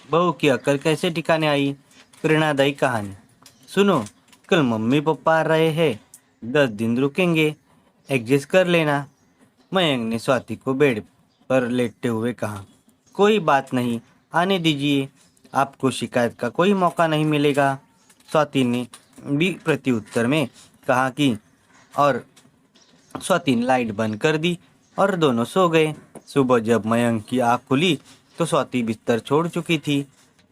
बहू की अकल कैसे ठिकाने आई। प्रेरणादायी कहानी। सुनो, कल मम्मी पापा आ रहे हैं, 10 दिन रुकेंगे, एडजस्ट कर लेना। मयंक ने स्वाति को बेड पर लेटते हुए कहा। कोई बात नहीं, आने दीजिए, आपको शिकायत का कोई मौका नहीं मिलेगा। स्वाति ने भी प्रत्युत्तर में कहा कि और स्वाति ने लाइट बंद कर दी और दोनों सो गए। सुबह जब मयंक की आँख खुली तो स्वाति बिस्तर छोड़ चुकी थी।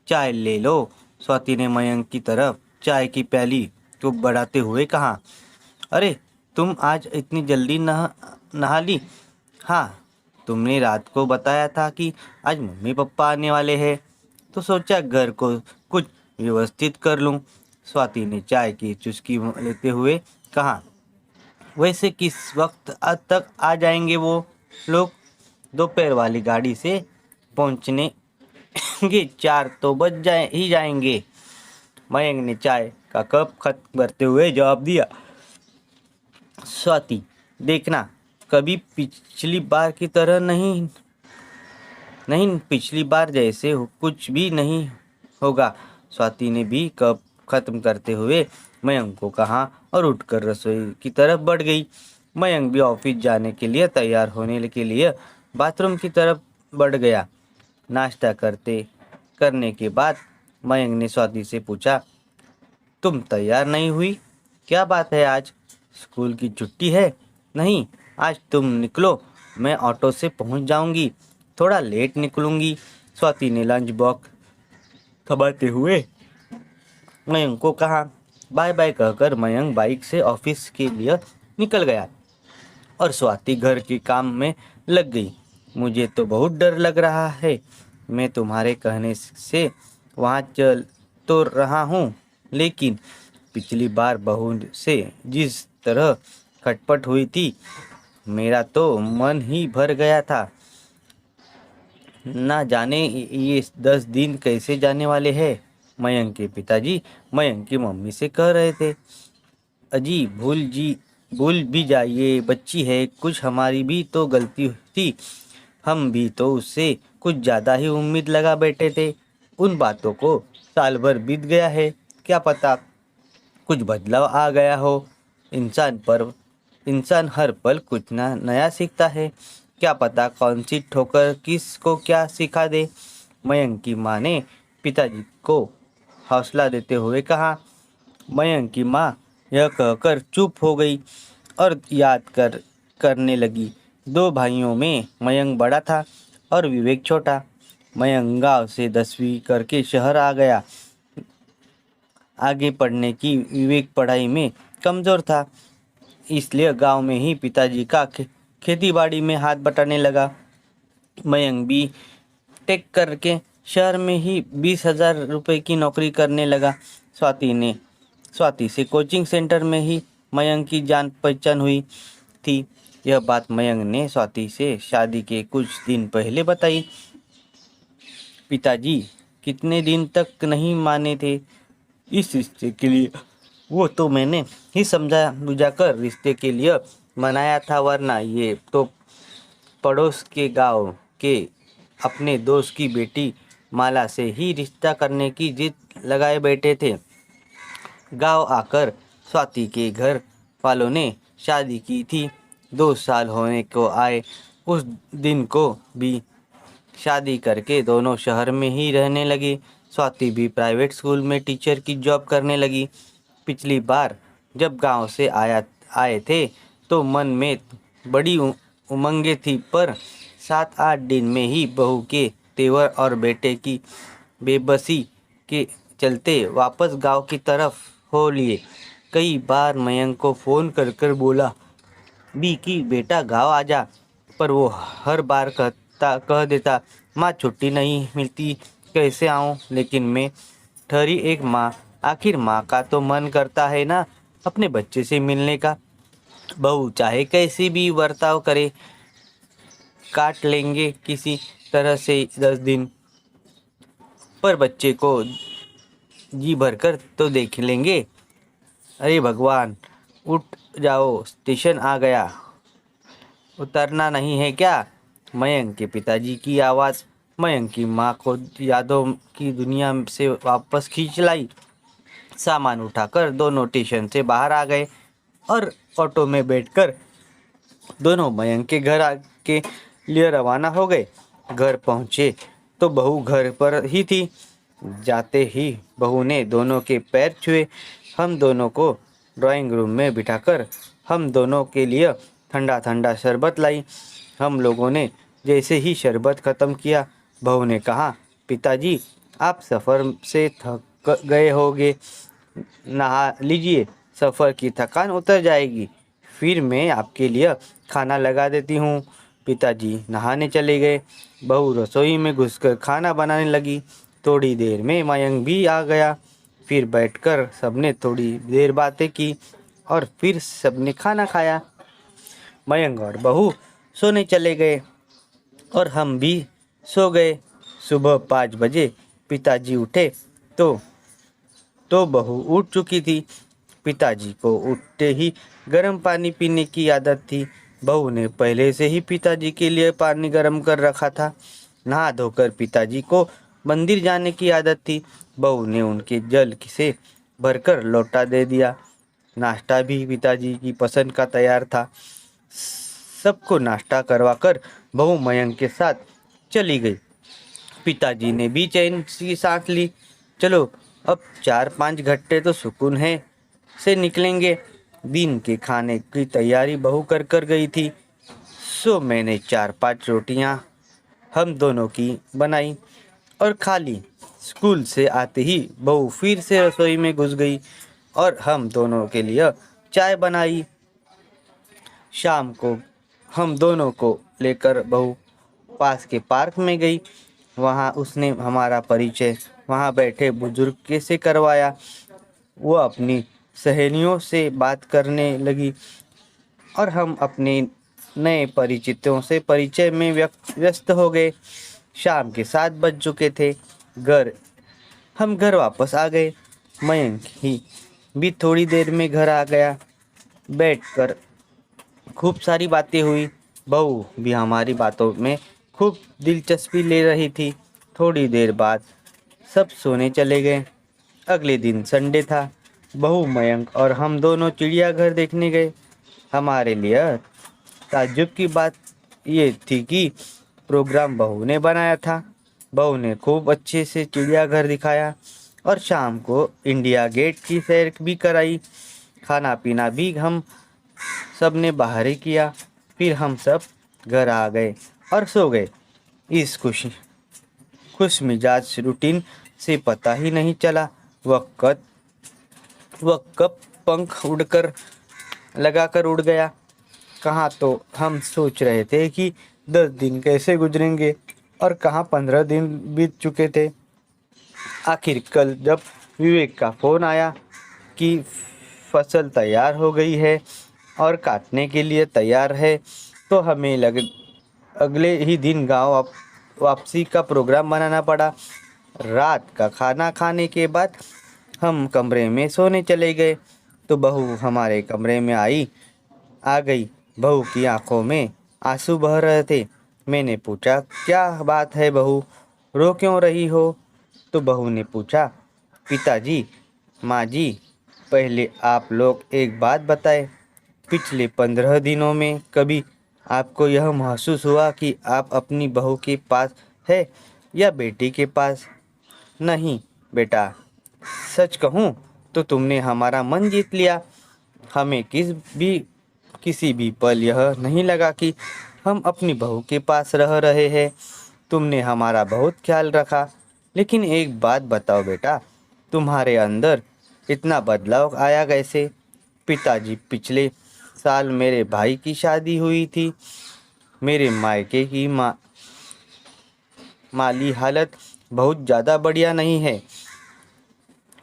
चाय ले लो, स्वाति ने मयंक की तरफ चाय की प्याली को बढ़ाते हुए कहा। अरे, तुम आज इतनी जल्दी नहा ली। हाँ, तुमने रात को बताया था कि आज मम्मी पापा आने वाले हैं, तो सोचा घर को कुछ व्यवस्थित कर लूं। स्वाति ने चाय की चुस्की लेते हुए कहा। वैसे किस वक्त तक आ जाएंगे वो लोग। दोपहर वाली गाड़ी से पहुंचने गे 4 तो बज जाएंगे। मयंक ने चाय का कप खत्म करते हुए जवाब दिया। स्वाति, देखना, कभी पिछली बार की तरह नहीं नहीं पिछली बार जैसे कुछ भी नहीं होगा। स्वाति ने भी कप खत्म करते हुए मयंक को कहा और उठकर रसोई की तरफ बढ़ गई। मयंक भी ऑफिस जाने के लिए तैयार होने के लिए बाथरूम की तरफ बढ़ गया। नाश्ता करने के बाद मयंक ने स्वाति से पूछा, तुम तैयार नहीं हुई? क्या बात है आज? स्कूल की छुट्टी है? नहीं, आज तुम निकलो, मैं ऑटो से पहुंच जाऊंगी, थोड़ा लेट निकलूंगी। स्वाति ने लंच बॉक्स थमाते हुए मयंक को कहा। बाय बाय कहकर मयंक बाइक से ऑफिस के लिए निकल गया और स्वाति घर के काम में लग गई। मुझे तो बहुत डर लग रहा है। मैं तुम्हारे कहने से वहाँ चल तो रहा हूँ, लेकिन पिछली बार बहू से जिस तरह खटपट हुई थी, मेरा तो मन ही भर गया था। ना जाने ये 10 दिन कैसे जाने वाले हैं। मयंक के पिताजी मयंक की मम्मी से कह रहे थे। अजी, भूल भी जाइए, बच्ची है, कुछ हमारी भी तो गलती थी। हम भी तो उससे कुछ ज़्यादा ही उम्मीद लगा बैठे थे। उन बातों को साल भर बीत गया है, क्या पता कुछ बदलाव आ गया हो। इंसान हर पल कुछ नया सीखता है। क्या पता कौन सी ठोकर किस को क्या सिखा दे। मयंक की माँ ने पिताजी को हौसला देते हुए कहा। मयंक की माँ यह कहकर चुप हो गई और करने लगी। 2 भाइयों में मयंक बड़ा था और विवेक छोटा। मयंक गांव से 10वीं करके शहर आ गया। आगे पढ़ने की विवेक पढ़ाई में कमज़ोर था, इसलिए गांव में ही पिताजी का खेती बाड़ी में हाथ बटाने लगा। मयंक भी टेक करके शहर में ही 20,000 रुपये की नौकरी करने लगा। स्वाति से कोचिंग सेंटर में ही मयंक की जान पहचान हुई थी। यह बात मयंक ने स्वाति से शादी के कुछ दिन पहले बताई। पिताजी कितने दिन तक नहीं माने थे इस रिश्ते के लिए। वो तो मैंने ही समझा बुझाकर रिश्ते के लिए मनाया था, वरना ये तो पड़ोस के गांव के अपने दोस्त की बेटी माला से ही रिश्ता करने की जिद लगाए बैठे थे। गांव आकर स्वाति के घर वालों ने शादी की थी। 2 साल होने को आए उस दिन को भी शादी करके दोनों शहर में ही रहने लगे। स्वाति भी प्राइवेट स्कूल में टीचर की जॉब करने लगी। पिछली बार जब गांव से आए थे तो मन में बड़ी उमंगे थी, पर 7-8 दिन में ही बहू के तेवर और बेटे की बेबसी के चलते वापस गांव की तरफ हो लिए। कई बार मयंक को फ़ोन कर बोला भी कि बेटा गांव आ जा, पर वो हर बार कह देता, माँ छुट्टी नहीं मिलती, कैसे आऊँ। लेकिन मैं ठहरी एक माँ, आखिर माँ का तो मन करता है ना अपने बच्चे से मिलने का। बहू चाहे कैसी भी बर्ताव करे, काट लेंगे किसी तरह से 10 दिन, पर बच्चे को जी भरकर तो देख लेंगे। अरे भगवान, उठ जाओ, स्टेशन आ गया, उतरना नहीं है क्या? मयंक के पिताजी की आवाज़ मयंक की माँ को यादों की दुनिया से वापस खींच लाई। सामान उठाकर दोनों स्टेशन से बाहर आ गए और ऑटो में बैठकर दोनों मयंक के घर के लिए रवाना हो गए। घर पहुंचे तो बहू घर पर ही थी। जाते ही बहू ने दोनों के पैर छुए। हम दोनों को ड्राइंग रूम में बिठाकर हम दोनों के लिए ठंडा ठंडा शरबत लाई। हम लोगों ने जैसे ही शरबत ख़त्म किया, बहू ने कहा, पिताजी आप सफ़र से थक गए होंगे, नहा लीजिए, सफ़र की थकान उतर जाएगी, फिर मैं आपके लिए खाना लगा देती हूँ। पिताजी नहाने चले गए। बहू रसोई में घुसकर खाना बनाने लगी। थोड़ी देर में मयंक भी आ गया। फिर बैठकर सबने थोड़ी देर बातें की और फिर सबने खाना खाया। मयंक और बहू सोने चले गए और हम भी सो गए। सुबह 5 बजे पिताजी उठे तो बहू उठ चुकी थी। पिताजी को उठते ही गर्म पानी पीने की आदत थी। बहू ने पहले से ही पिताजी के लिए पानी गर्म कर रखा था। नहा धोकर पिताजी को मंदिर जाने की आदत थी। बहू ने उनके जल से भरकर लौटा दे दिया। नाश्ता भी पिताजी की पसंद का तैयार था। सबको नाश्ता करवाकर बहू मयंक के साथ चली गई। पिताजी ने भी चैन की सांस ली। चलो अब 4-5 घंटे तो सुकून है से निकलेंगे। दिन के खाने की तैयारी बहू कर गई थी। सो मैंने 4-5 रोटियां हम दोनों की बनाई और खा ली। स्कूल से आते ही बहू फिर से रसोई में घुस गई और हम दोनों के लिए चाय बनाई। शाम को हम दोनों को लेकर बहू पास के पार्क में गई। वहाँ उसने हमारा परिचय वहाँ बैठे बुजुर्ग से करवाया। वो अपनी सहेलियों से बात करने लगी और हम अपने नए परिचितों से परिचय में व्यस्त हो गए। शाम के 7 बज चुके थे। हम घर वापस आ गए। मयंक ही भी थोड़ी देर में घर आ गया। बैठकर खूब सारी बातें हुई। बहू भी हमारी बातों में खूब दिलचस्पी ले रही थी। थोड़ी देर बाद सब सोने चले गए। अगले दिन संडे था। बहू, मयंक और हम दोनों चिड़ियाघर देखने गए। हमारे लिए ताज्जुब की बात ये थी कि प्रोग्राम बहू ने बनाया था। बहू ने खूब अच्छे से चिड़ियाघर दिखाया और शाम को इंडिया गेट की सैर भी कराई। खाना पीना भी हम सब ने बाहर ही किया। फिर हम सब घर आ गए और सो गए। इस खुश मिजाज रूटीन से पता ही नहीं चला वह कब पंख उड़कर लगाकर उड़ गया। कहाँ तो हम सोच रहे थे कि 10 दिन कैसे गुजरेंगे और कहाँ 15 दिन बीत चुके थे। आखिर कल जब विवेक का फ़ोन आया कि फसल तैयार हो गई है और काटने के लिए तैयार है, तो हमें अगले ही दिन गांव वापसी का प्रोग्राम बनाना पड़ा। रात का खाना खाने के बाद हम कमरे में सोने चले गए तो बहू हमारे कमरे में आ गई। बहू की आंखों में आंसू बह रहे थे। मैंने पूछा, क्या बात है बहू, रो क्यों रही हो? तो बहू ने पूछा, पिताजी, माँ जी, पहले आप लोग एक बात बताएं, पिछले 15 दिनों में कभी आपको यह महसूस हुआ कि आप अपनी बहू के पास है या बेटी के पास? नहीं बेटा, सच कहूँ तो तुमने हमारा मन जीत लिया। हमें किसी भी पल यह नहीं लगा कि हम अपनी बहू के पास रह रहे हैं। तुमने हमारा बहुत ख्याल रखा। लेकिन एक बात बताओ बेटा, तुम्हारे अंदर इतना बदलाव आया कैसे? पिताजी, पिछले साल मेरे भाई की शादी हुई थी। मेरे मायके की माली हालत बहुत ज़्यादा बढ़िया नहीं है।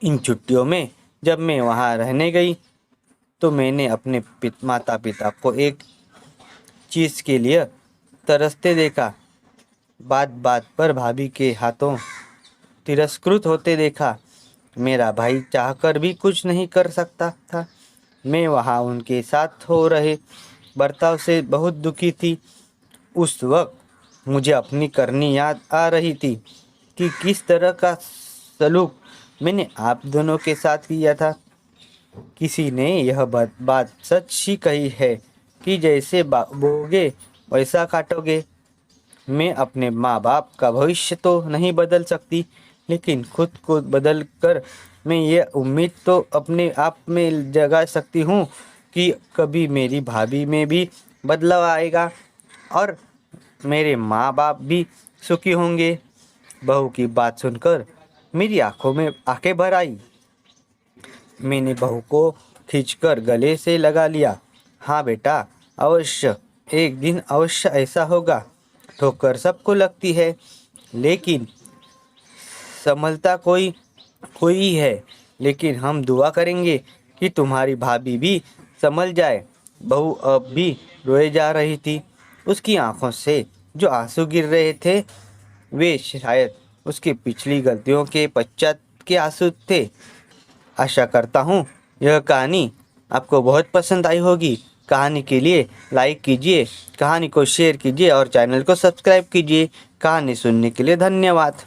इन छुट्टियों में जब मैं वहाँ रहने गई तो मैंने अपने माता पिता को एक चीज़ के लिए तरसते देखा। बात बात पर भाभी के हाथों तिरस्कृत होते देखा। मेरा भाई चाहकर भी कुछ नहीं कर सकता था। मैं वहाँ उनके साथ हो रहे बर्ताव से बहुत दुखी थी। उस वक्त मुझे अपनी करनी याद आ रही थी कि किस तरह का सलूक मैंने आप दोनों के साथ किया था। किसी ने यह बात सच ही कही है कि जैसे बोओगे वैसा काटोगे। मैं अपने माँ बाप का भविष्य तो नहीं बदल सकती, लेकिन खुद को बदल कर मैं ये उम्मीद तो अपने आप में जगा सकती हूँ कि कभी मेरी भाभी में भी बदलाव आएगा और मेरे माँ बाप भी सुखी होंगे। बहू की बात सुनकर मेरी आंखों में आंखें भर आई। मैंने बहू को खींचकर गले से लगा लिया। हाँ बेटा, अवश्य एक दिन अवश्य ऐसा होगा। ठोकर सबको लगती है, लेकिन संभलता कोई कोई है। लेकिन हम दुआ करेंगे कि तुम्हारी भाभी भी संभल जाए। बहू अब भी रोए जा रही थी। उसकी आंखों से जो आंसू गिर रहे थे वे शायद उसकी पिछली गलतियों के पश्चात के आंसू थे। आशा करता हूँ यह कहानी आपको बहुत पसंद आई होगी। कहानी के लिए लाइक कीजिए, कहानी को शेयर कीजिए और चैनल को सब्सक्राइब कीजिए। कहानी सुनने के लिए धन्यवाद।